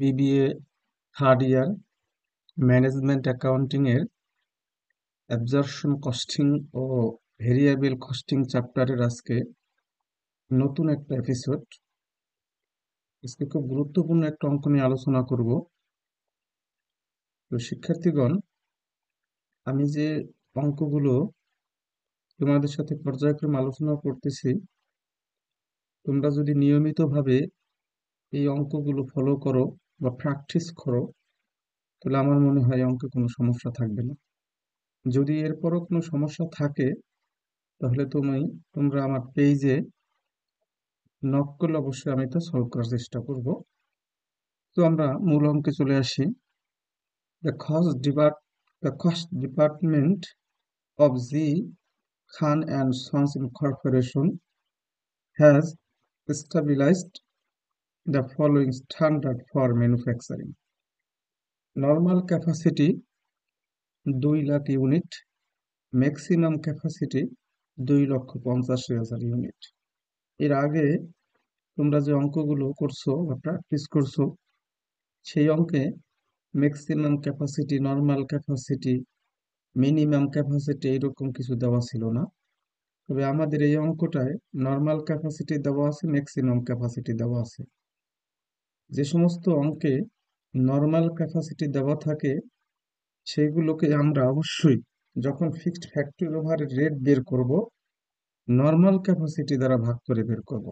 BBA third year management accounting এর absorption costing ও variable costing চ্যাপ্টারের আজকে নতুন একটা এপিসোড। আজকে খুব গুরুত্বপূর্ণ একটা অঙ্ক নিয়ে আলোচনা করব। তো শিক্ষার্থীগণ, আমি যে অঙ্কগুলো তোমাদের সাথে পর্যায়ক্রমে আলোচনা করতেছি, তোমরা যদি নিয়মিতভাবে এই অঙ্কগুলো ফলো করো বা প্র্যাকটিস করো, তাহলে আমার মনে হয় অঙ্কে কোনো সমস্যা থাকবে না। যদি এরপরও কোনো সমস্যা থাকে, তাহলে তোমরা আমার পেজে নক করলে অবশ্যই আমি তা সলভ করার চেষ্টা করব। তো আমরা মূল অঙ্কে চলে আসি। The cost depart the cost department of G Khan and sons incorporation has established the following standard for manufacturing. Normal capacity 2 lakh unit, maximum capacity 2,50,000 unit. এর আগে তোমরা যে অঙ্কগুলো করছো বা প্র্যাকটিস করছো, সেই অঙ্কে maximum capacity, normal capacity, minimum capacity এরকম কিছু দেওয়া ছিল না। তবে আমাদের এই অঙ্কটায় নর্মাল ক্যাপাসিটি দেওয়া আছে, ম্যাক্সিমাম ক্যাপাসিটি দেওয়া আছে। যে সমস্ত অঙ্কে নর্মাল ক্যাপাসিটি দেওয়া থাকে, সেগুলোকে আমরা অবশ্যই যখন ফিক্সড ফ্যাক্টরি ওভারের রেট বের করব, নর্মাল ক্যাপাসিটি দ্বারা ভাগ করে বের করব।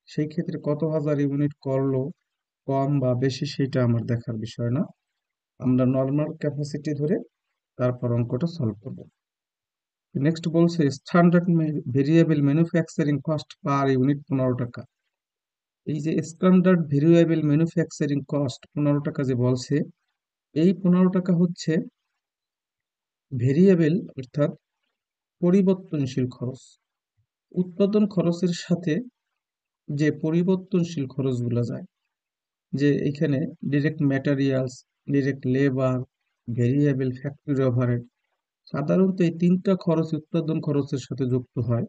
সেই ক্ষেত্রে কত হাজার ইউনিট করলো, কম বা বেশি, সেটা আমার দেখার বিষয় না। আমরা নর্মাল ক্যাপাসিটি ধরে তারপর অঙ্কটা সলভ করব। নেক্সট বলছে standard variable manufacturing cost per unit 15 টাকা। এই যে স্ট্যান্ডার্ড ভেরিয়েবল ম্যানুফ্যাকচারিং কস্ট 15 টাকা যে বলছে, এই 15 টাকা হচ্ছে ভেরিয়েবল, অর্থাৎ পরিবর্তনশীল খরচ। উৎপাদন খরচের সাথে যে পরিবর্তনশীল খরচগুলো যায়, যে এখানে direct materials, direct labour, variable factory overhead, সাধারণত এই তিনটা খরচ উৎপাদন খরচের সাথে যুক্ত হয়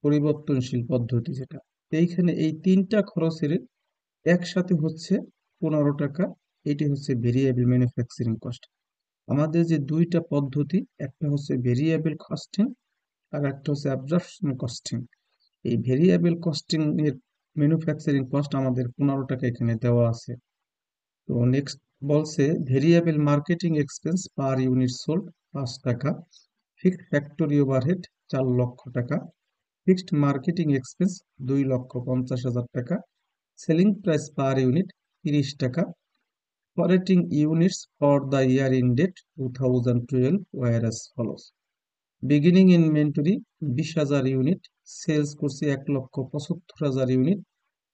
পরিবর্তনশীল পদ্ধতি যেটা। এইখানে এই তিনটা খরচের একসাথে হচ্ছে 15 টাকা। এটি হচ্ছে ভেরিয়েবল ম্যানুফ্যাকচারিং কস্ট। আমাদের যে দুইটা পদ্ধতি, একটা হচ্ছে ভেরিয়েবল কস্টিং আর একটা হচ্ছে অ্যাবজর্পশন কস্টিং। এই ভেরিয়েবল কস্টিং এর ম্যানুফ্যাকচারিং কস্ট আমাদের 15 টাকা এখানে দেওয়া আছে। তো নেক্সট বলছে variable marketing expense per unit sold 5 টাকা, ফিক্সড ফ্যাক্টরি ওভারহেড 4 লক্ষ টাকা, ফিক্সড মার্কেটিং এক্সপেন্স 2,50,000 টাকা, সেলিং প্রাইস পার ইউনিট 30 টাকা। Operating units for the year ended 2012 were as follows: beginning inventory 20,000 unit, sales করছি 1,75,000 ইউনিট,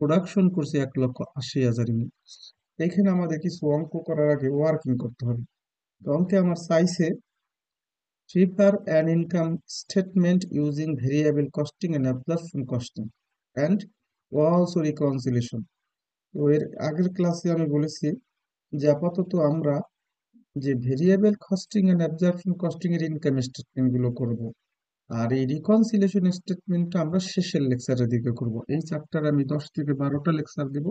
প্রোডাকশন করছি 1,80,000 unit. এখানে আমাদের কিছু অঙ্ক করার আগে ওয়ার্কিং করতে হবে। তো অঙ্কে আমার চাইছে prepare an income statement using variable costing and absorption costing and also reconciliation। তো এর আগের ক্লাসে আমি বলেছি যে আপাতত আমরা যে variable costing and absorption costing এর ইনকাম স্টেটমেন্ট গুলো করব, আর এই রিকনসিলিয়েশন স্টেটমেন্টটা আমরা শেষের লেকচারের দিকে করব। এই চ্যাপ্টার আমি 10 থেকে 12টা লেকচার দেব।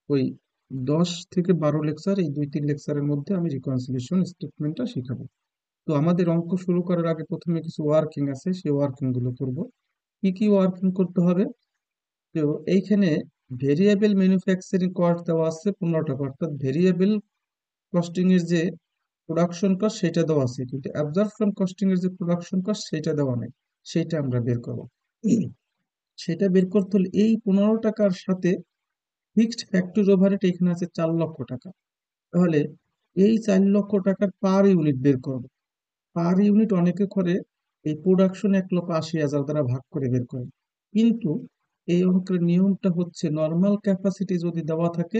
ওই 10 থেকে 12 লেকচার, এই 2-3 লেকচারের মধ্যে আমি রিকনসিলিয়েশন স্টেটমেন্টটা শিখাবো। তো আমাদের অঙ্ক শুরু করার আগে প্রথমে কিছু ওয়ার্কিং আছে, সেই ওয়ার্কিং গুলো করব। কি কি ওয়ার্কিং করতে হবে? তো এইখানে ভেরিয়েবল ম্যানুফ্যাকচারিং কস্ট দেওয়া আছে 15 টাকা, অর্থাৎ ভেরিয়েবল কস্টিং এর যে প্রোডাকশন কস্ট সেটা দেওয়া আছে, কিন্তু অ্যাবজর্পশন কস্টিং এর যে প্রোডাকশন কস্ট সেটা দেওয়া নেই। সেটা আমরা বের করব। সেটা বের করতে হলে এই 15 টাকার সাথে ফিক্সড ফ্যাক্টরি ওভারহেড এখানে আছে 4 লক্ষ টাকা। তাহলে এই 4 লক্ষ টাকার পার ইউনিট বের করব। পার ইউনিট অনেকে করে এই প্রোডাকশন 1,80,000 দ্বারা ভাগ করে বের করে, কিন্তু এই অঙ্কের নিয়মটা হচ্ছে নর্মাল ক্যাপাসিটি যদি দেওয়া থাকে,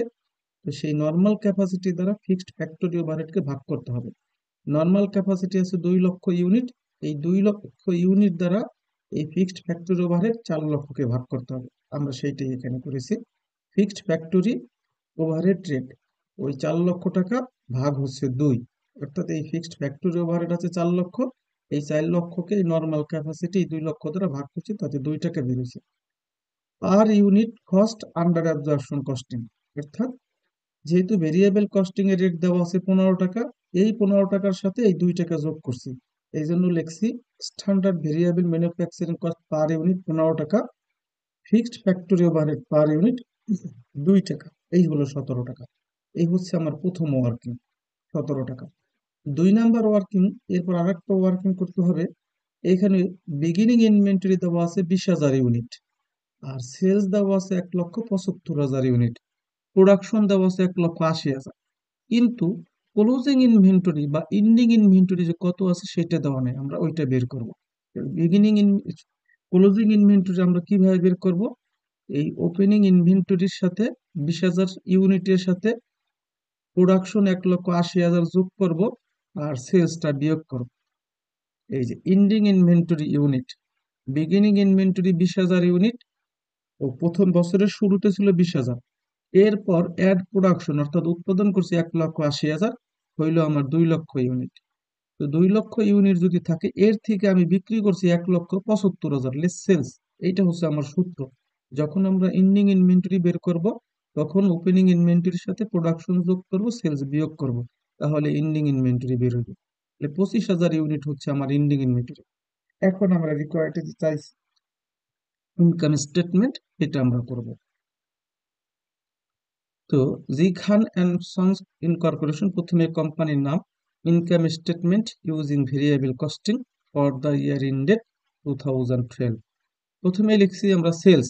তো সেই নর্মাল ক্যাপাসিটি দ্বারা ফিক্সড ফ্যাক্টরি ওভারহেডকে ভাগ করতে হবে। নর্মাল ক্যাপাসিটি আছে 2 লক্ষ ইউনিট, এই 2 লক্ষ ইউনিট দ্বারা এই ফিক্সড ফ্যাক্টরি ওভারহেড 4 লক্ষকে ভাগ করতে হবে। আমরা সেইটাই এখানে করেছি। ফিক্সড ফ্যাক্টরি ওভারহেড রেট ওই 4 লক্ষ টাকা ভাগ হচ্ছে 2, অর্থাৎ এই ফিক্সড ফ্যাক্টরি ওভারহেড আছে 4 লক্ষ, এই 4 লক্ষকে নর্মাল ক্যাপাসিটি 2 লক্ষ দ্বারা ভাগ করছি, তাতে 2 টাকা বেরোছে। Per unit cost under absorption costing, অর্থাৎ যেহেতু ভেরিয়েবল কস্টিং এর রেট দেওয়া আছে 15 টাকা, এই 15 টাকার সাথে এই 2 টাকা যোগ করছি, এই জন্য লিখছি standard variable manufacturing cost per unit 15 টাকা, fixed factory overhead per unit 2 টাকা, এই হলো 17 টাকা। এই হচ্ছে আমার প্রথম ওয়ার্কিং, 17 টাকা। 2 নাম্বার ওয়ার্কিং, এরপর আরেকটা ওয়ার্কিং করতে হবে। এখানে বিগিনিং ইনভেন্টরি দেওয়া আছে 20,000 ইউনিট, আর সেলস দেওয়া আছে 1,75,000 ইউনিট, প্রোডাকশন দেওয়া আছে 1,80,000। কিন্তু ক্লোজিং ইনভেন্টরি বা এন্ডিং ইনভেন্টরি যে কত আছে সেটা দেওয়া নেই, আমরা ওইটা বের করব। বিগিনিং ক্লোজিং ইনভেন্টরি আমরা কিভাবে বের করব? এই ওপেনিং ইনভেন্টরির সাথে 20,000 ইউনিটের সাথে প্রোডাকশন 1,80,000 যোগ করব, আর সেলসটা বিয়োগ করব। এই যে ending inventory unit, beginning inventory 20,000 unit, ও প্রথম বছরের শুরুতে ছিল 20,000, এরপর অ্যাড প্রোডাকশন অর্থাৎ উৎপাদন করছি 1,80,000, হইল আমার 2 লক্ষ ইউনিট। তো 2 লক্ষ ইউনিট যদি থাকে, এর থেকে আমি বিক্রি করছি 1,75,000, লেস সেলস। এইটা হচ্ছে আমার সূত্র। যখন আমরা এন্ডিং ইনভেন্টরি বের করব, তখন ওপেনিং ইনভেন্টরির সাথে প্রোডাকশন যোগ করব, সেলস বিয়োগ করব, তাহলে এন্ডিং ইনভেন্টরি বের হবে। তাহলে 25,000 ইউনিট হচ্ছে আমার এন্ডিং ইনভেন্টরি। এখন আমরা রিকোয়ার্ড চাইছি ইনকাম স্টেটমেন্ট, এটা আমরা করব। তো জি খান অ্যান্ড সন্স ইনকর্পোরেশন, প্রথমে কোম্পানির নাম, income statement using variable costing for the year ended 2012। প্রথমে লিখছি আমরা সেলস।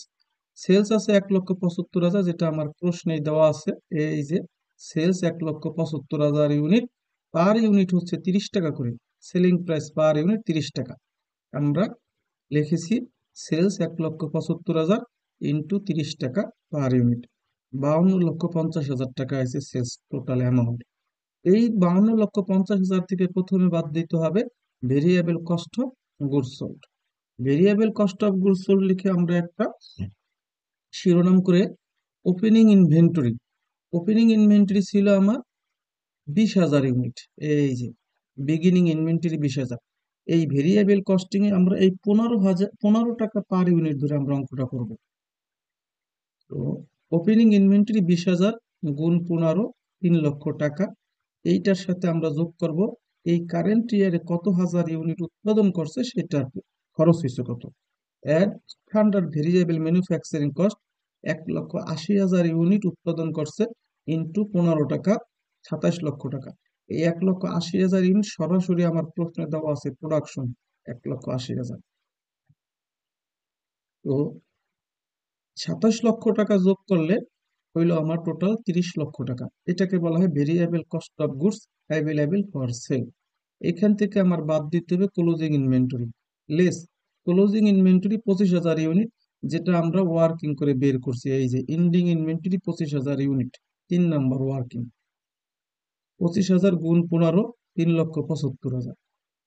সেলস আছে 1,75,000, যেটা আমার প্রশ্নে দেওয়া আছে। এই যে সেলস 1,75,000 ইউনিট, পার ইউনিট হচ্ছে 30 টাকা করে, সেলিং প্রাইস পার ইউনিট 30 টাকা। আমরা লিখেছি সেলস 1,75,000 ইন্টু 30 টাকা পার ইউনিট, 52,50,000 টাকা আছে সেলস টোটাল অ্যামাউন্ট। এই 52,50,000 থেকে প্রথমে বাদ দিতে হবে variable cost of goods sold. Variable cost of goods sold লিখে আমরা একটা শিরোনাম করে ওপেনিং ইনভেন্টরি, ওপেনিং ইনভেন্টরি ছিল আমার 20,000 ইউনিট, এই যে বিগিনিং ইনভেন্টরি 20,000। এই ভেরিয়েবল কস্টিং এ আমরা এই 15 টাকা পার ইউনিট ধরে আমরা অঙ্কটা করব। তো ওপেনিং ইনভেন্টরি 20,000 গুণ 15, 3 লক্ষ টাকা। এইটার সাথে আমরা যোগ করব এই কারেন্ট ইয়ারে কত হাজার ইউনিট উৎপাদন করছে সেটার খরচ হয়েছে কত। Add standard variable manufacturing cost, 1,80,000 unit উৎপাদন করছে, ইন্টু 15 টাকা, 27 লক্ষ টাকা। এই 1,80,000 ইউনিট সরাসরি আমার প্রশ্নে দেওয়া আছে প্রোডাকশন 1,80,000। তো 27 লক্ষ টাকা যোগ করলে হইলো আমার টোটাল 30 লক্ষ টাকা। এটাকে বলা হয় variable cost of goods available for sale. এখান থেকে আমার বাদ দিতে হবে closing inventory, less closing inventory 25,000 unit, যেটা আমরা ওয়ার্কিং করে বের করছি। এই যে এন্ডিং ইনভেন্টরি 25,000 ইউনিট, 3 নম্বর ওয়ার্কিং। 25,000 গুণ 15, 3,75,000।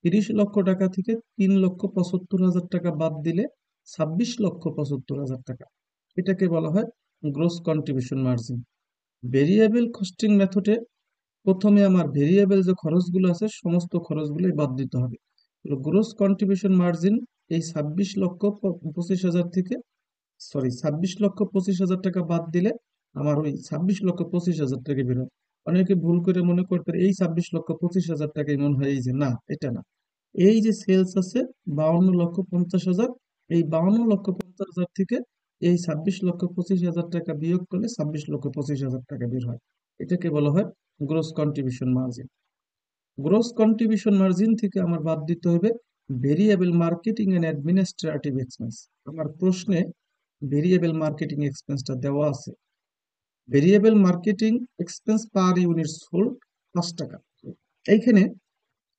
30 লক্ষ টাকা থেকে 3,75,000 টাকা বাদ দিলে 26,75,000 টাকা। এটাকে বলা হয় gross contribution margin. Variable costing মেথডে প্রথমে আমার ভেরিয়েবল যে খরচগুলো আছে সমস্ত খরচগুলোই বাদ দিতে হবে। গ্রোস কন্ট্রিবিউশন মার্জিন এই 26,25,000 থেকে, সরি 26,25,000 টাকা বাদ দিলে আমার ওই 26,25,000 টাকা বেরোয়। অনেকে ভুল করে মনে করতে পারে এই 26,25,000 টাকাই মনে হয়, এই যে না, এটা না। এই যে সেলস আছে 52,50,000, এই 52,50,000 থেকে এই 26,25,000 টাকা বিয়োগ করলে 26,25,000 টাকা বের হয়। এটাকে বলা হয় gross contribution margin. Gross contribution margin থেকে আমার বাদ দিতে হবে variable marketing and administrative expense. আমার প্রশ্নে ভেরিয়েবল মার্কেটিং এক্সপেন্সটা দেওয়া আছে। Variable marketing expense per unit sold 5 টাকা। এইখানে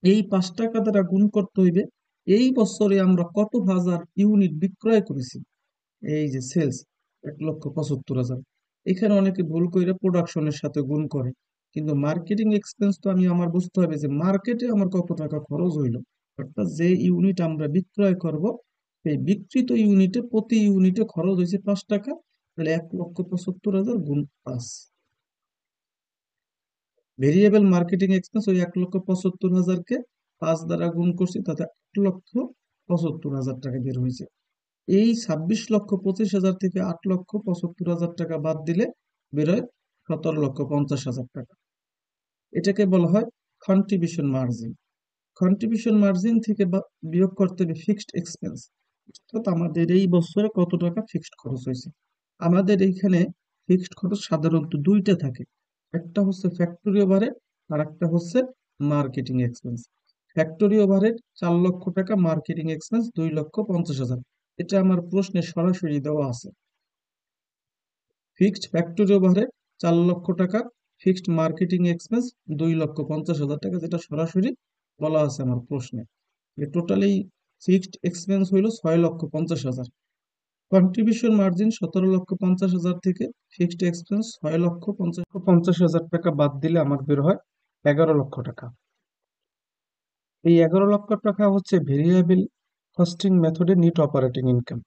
এই 5 টাকা দ্বারা গুণ করতে হইবে এই বছরে আমরা কত হাজার ইউনিট বিক্রয় করেছি। এই যে সেলস 1,75,000, এখানে অনেকে ভুল করে প্রোডাকশনের সাথে গুণ করে, কিন্তু মার্কেটিং এক্সপেন্স তো আমি আমার বুঝতে হবে যে মার্কেটে আমার কত টাকা খরচ হইলো, অর্থাৎ যে ইউনিট আমরা বিক্রয় করব সেই বিক্রিত ইউনিটে প্রতি ইউনিটে খরচ হয়েছে 5 টাকা, তাহলে 1,75,000 গুণ 5। ভেরিয়েবল মার্কেটিং এক্সপেন্স ওই 1,75,000-কে 5 দ্বারা গুণ করছি, তাতে 8,75,000 টাকা বের হয়েছে। এই 26,25,000 থেকে 8,75,000 টাকা বাদ দিলে বেরোয় 17,50,000 টাকা। এটাকে বলা হয় কন্ট্রিবিউশন মার্জিন। কন্ট্রিবিউশন মার্জিন থেকে বিয়োগ করতে হবে ফিক্সড এক্সপেন্স, অর্থাৎ আমাদের এই বছরে কত টাকা ফিক্সড খরচ হয়েছে। আমাদের এইখানে ফিক্সড খরচ সাধারণত দুইটা থাকে, একটা হচ্ছে ফ্যাক্টরি ওভারহেড আর একটা হচ্ছে মার্কেটিং এক্সপেন্স। ফ্যাক্টরি ওভারহেড 4 লক্ষ টাকা, মার্কেটিং এক্সপেন্স 2,50,000। এটা আমার প্রশ্নে সরাসরি দেওয়া আছে। ফিক্সড ফ্যাক্টরি ওভারহেড 4 লক্ষ টাকা, ফিক্সড মার্কেটিং এক্সপেন্স 2,50,000 টাকা, যেটা সরাসরি বলা আছে আমার প্রশ্নে। টোটালি ফিক্সড এক্সপেন্স হইল 6,50,000। কন্ট্রিবিউশন মার্জিন 17,50,000 থেকে ফিক্সড এক্সপেন্স 6,50,000 টাকা বাদ দিলে আমার বের হয় 11 লক্ষ টাকা। এই 11 লক্ষ টাকা হচ্ছে ভেরিয়েবল কস্টিং মেথডে নেট অপারেটিং ইনকাম।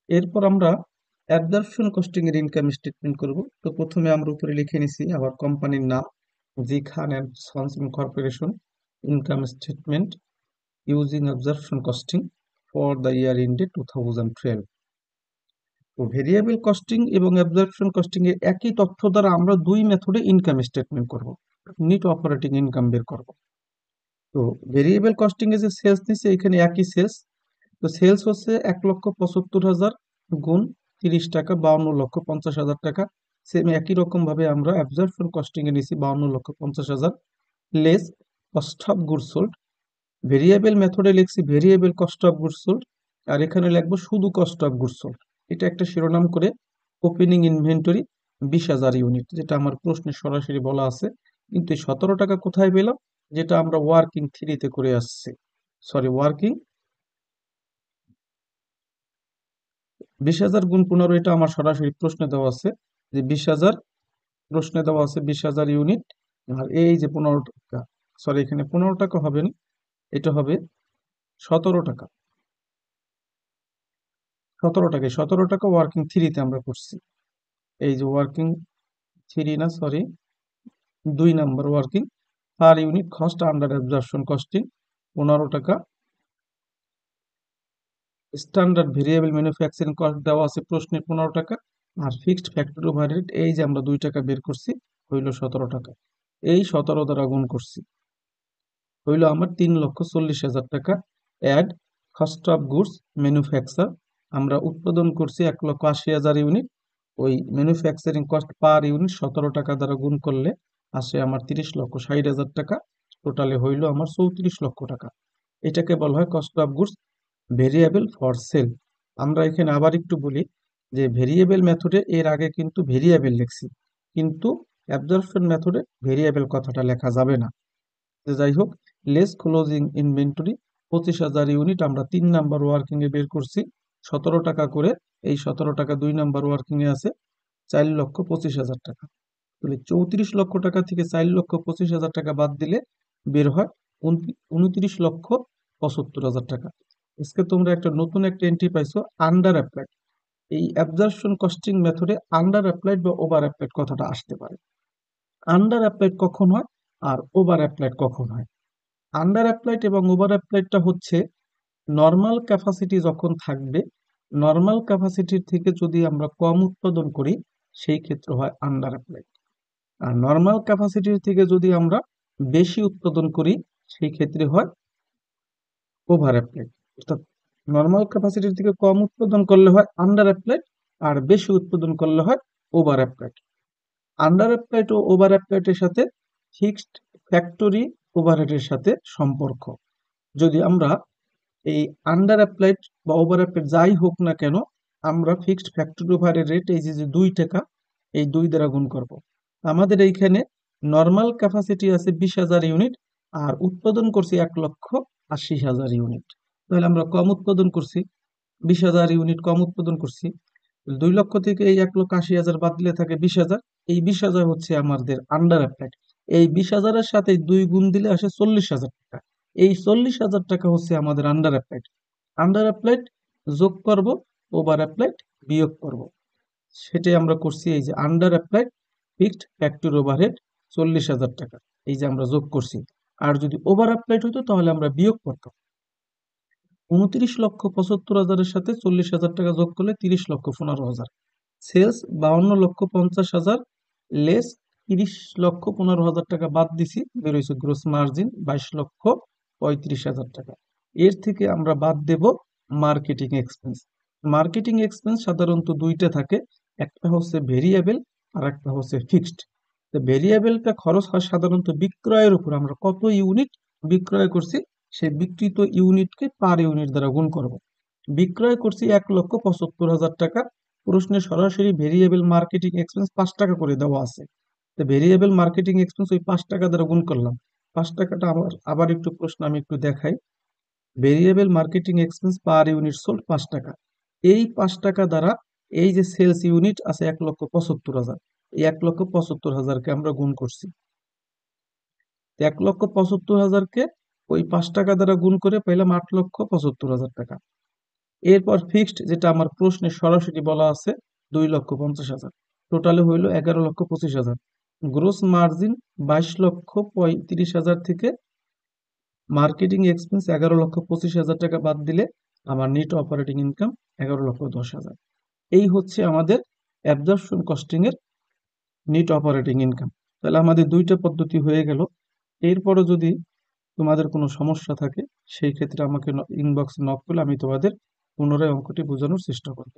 এরপর আমরা অ্যাবজর্পশন কস্টিং এর ইনকাম স্টেটমেন্ট করব। তো প্রথমে আমরা উপরে লিখে নিছি আবার কোম্পানির নাম, G Khan and sons corporation, income statement using absorption costing for the year ended 2012। তো ভেরিয়েবল কস্টিং এবং অ্যাবজর্পশন কস্টিং এর একই তথ্য দ্বারা আমরা দুই মেথডে ইনকাম স্টেটমেন্ট করব, নেট অপারেটিং ইনকাম বের করব। তো ভেরিয়েবল কস্টিং এ যে সেলস নিচ্ছে এখানে একই সেলস। তো সেলস হচ্ছে 1,75,000 গুণ 30 টাকা, 52,50,000 টাকা। সেম একই রকম ভাবে আমরা অ্যাবজর্পশন কস্টিং এ নিছি 52,50,000 less cost of goods sold. Variable মেথডে লিখছি variable cost of goods sold, আর এখানে লিখবো শুধু কস্ট অফ গুডস সোল্ড। এটা একটা শিরোনাম করে ওপেনিং ইনভেন্টরি 20,000 ইউনিট, যেটা আমার প্রশ্নে সরাসরি বলা আছে। কিন্তু 17 টাকা কোথায় পেলাম, যেটা আমরা ওয়ার্কিং থ্রিতে করে আসছি, সরি ওয়ার্কিং 20,000 গুণ 15, এটা আমার সরাসরি প্রশ্নে দেওয়া আছে যে 20,000, প্রশ্নে দেওয়া আছে 20,000 ইউনিট। আর এই যে 15 টাকা, সরি এখানে 15 টাকা হবে না, এটা হবে 17 টাকা। 17 টাকায় 17 টাকা ওয়ার্কিং থ্রিতে আমরা করছি। এই যে ওয়ার্কিং থ্রি না, সরি 2 নাম্বার ওয়ার্কিং পার unit cost under absorption costing 15 টাকা। স্ট্যান্ডার্ড ভেরিয়েবল ম্যানুফ্যাকচারিং কস্ট দেওয়া আছে প্রশ্নে 15 টাকা। আর ফিক্সড ফ্যাক্টরি ওভারহেড এই যে আমরা 2 টাকা বের করছি হইল 17 টাকা। এই 17 দ্বারা গুণ করছি হইল আমার 3,40,000 টাকা। Add cost of goods manufacture, আমরা উৎপাদন করছি 1,80,000 ইউনিট। ওই ম্যানুফ্যাকচারিং কস্ট পার ইউনিট 17 টাকা দ্বারা গুণ করলে আসে আমার 30,60,000 টাকা। টোটালে হইল আমার 34 লক্ষ টাকা। এটাকে বলা হয় cost of goods variable for sale. আমরা এখানে আবার একটু বলি যে ভেরিয়েবল মেথডে এর আগে কিন্তু ভেরিয়েবল লিখছি, কিন্তু অ্যাবজর্পশন মেথডে ভেরিয়েবল কথাটা লেখা যাবে না। যাই হোক, লেস ক্লোজিং ইনভেন্টরি 25,000 ইউনিট আমরা 3 নাম্বার ওয়ার্কিং এ বের করছি 17 টাকা করে। এই 17 টাকা 2 নাম্বার ওয়ার্কিং এ আছে 4,25,000 টাকা। তাহলে 34 লক্ষ টাকা থেকে 4,25,000 টাকা বাদ দিলে বের হয় 29,75,000 টাকা। আজকে তোমরা একটা নতুন একটা এন্ট্রি পাইছো, আন্ডার অ্যাপ্লাইড। এই অ্যাবজর্পশন কস্টিং মেথডে আন্ডার অ্যাপ্লাইড বা ওভার অ্যাপ্লাইড কথাটা আসতে পারে। আন্ডার অ্যাপ্লাইড কখন হয় আর ওভার অ্যাপ্লাইড কখন হয়? আন্ডার অ্যাপ্লাইড এবং ওভার অ্যাপ্লাইডটা হচ্ছে নর্মাল ক্যাপাসিটি যখন থাকবে, নর্মাল ক্যাপাসিটির থেকে যদি আমরা কম উৎপাদন করি সেই ক্ষেত্রে হয় আন্ডার অ্যাপ্লাইড। আর নর্মাল ক্যাপাসিটির থেকে যদি আমরা বেশি উৎপাদন করি সেই ক্ষেত্রে হয় ওভার অ্যাপ্লাইড। অর্থাৎ নর্মাল ক্যাপাসিটির থেকে কম উৎপাদন করলে হয় আন্ডার অ্যাপ্লাইড, আর বেশি উৎপাদন করলে হয় ওভার অ্যাপ্লাইড। আন্ডার অ্যাপ্লাইড ও ওভার অ্যাপ্লাইডের সাথে ফিক্সড ফ্যাক্টরি ওভারহেডের সাথে সম্পর্ক। যদি আমরা এই আন্ডার অ্যাপ্লাইড বা ওভার অ্যাপ্লাইড যাই হোক না কেন, আমরা ফিক্সড ফ্যাক্টরি ওভারহেড রেট এই যে 2 টাকা, এই 2 দ্বারা গুণ করব। আমাদের এইখানে নর্মাল ক্যাপাসিটি আছে 20,000 ইউনিট আর উৎপাদন করছি 1,80,000 ইউনিট। তাহলে আমরা কম উৎপাদন করছি, 20,000 ইউনিট কম উৎপাদন করছি। 2 লক্ষ থেকে এই 1,80,000 বাদ দিলে থাকে 20,000। এই 20,000 হচ্ছে আমাদের আন্ডার অ্যাপ্লাইড। এই 20,000-এর সাথে 2 গুণ দিলে আসে 40,000 টাকা। এই 40,000 টাকা হচ্ছে আমাদের আন্ডার অ্যাপ্লাইড। আন্ডার অ্যাপ্লাইড যোগ করব, ওভার অ্যাপ্লাইড বিয়োগ করব, সেটাই আমরা করছি। এই যে under applied fixed factory overhead 40,000 টাকা, এই যে আমরা যোগ করছি। আর যদি ওভার অ্যাপ্লাইড হতো তাহলে আমরা বিয়োগ করতাম। 29,75,000-এর সাথে 40,000 টাকা যোগ করলে 30,15,000। সেলস 52,50,000 লেস 30,15,000 টাকা বাদ দিছি, বের হয়েছে গ্রোস মার্জিন 22,35,000 টাকা। এর থেকে আমরা বাদ দেব মার্কেটিং এক্সপেন্স। মার্কেটিং এক্সপেন্স সাধারণত দুইটা থাকে, একটা হচ্ছে ভেরিয়েবল আর একটা হচ্ছে ফিক্সড। তো ভেরিয়েবলটা খরচ হয় সাধারণত বিক্রয়ের উপর, আমরা কত ইউনিট বিক্রয় করছি সেই বিক্রিত ইউনিটকে পার ইউনিট দ্বারা গুণ করব। বিক্রয় করছি 1,75,000 টাকা, প্রশ্নে সরাসরি ভেরিয়েবল মার্কেটিং এক্সপেন্স 5 টাকা করে দেওয়া আছে। তো ভেরিয়েবল মার্কেটিং এক্সপেন্স ওই 5 টাকা দ্বারা গুণ করলাম। 5 টাকাটা আবার আবার একটু প্রশ্ন আমি একটু দেখাই। Variable marketing expense per unit sold 5 টাকা। এই 5 টাকা দ্বারা এই যে সেলস ইউনিট আছে 1,75,000, এই 1,75,000-কে আমরা গুণ করছি। 1,75,000-কে ওই 5 টাকা দ্বারা গুণ করে পেলাম 8,75,000 টাকা। এরপর ফিক্সড, যেটা আমার প্রশ্নে সরাসরি বলা আছে, 2,50,000, টোটালে হইল 11,25,000। গ্রোস মার্জিন 22,35,000 থেকে মার্কেটিং এক্সপেন্স 11,25,000 টাকা বাদ দিলে আমার নেট অপারেটিং ইনকাম 11,10,000। এই হচ্ছে আমাদের অ্যাবজর্পশন কস্টিং এর নেট অপারেটিং ইনকাম। তাহলে আমাদের দুইটা পদ্ধতি হয়ে গেল। এরপরও যদি তোমাদের কোনো সমস্যা থাকে সেই ক্ষেত্রে আমাকে ইনবক্সে নক করলে আমি তোমাদের পুনরায় অঙ্কটি বোঝানোর চেষ্টা করব।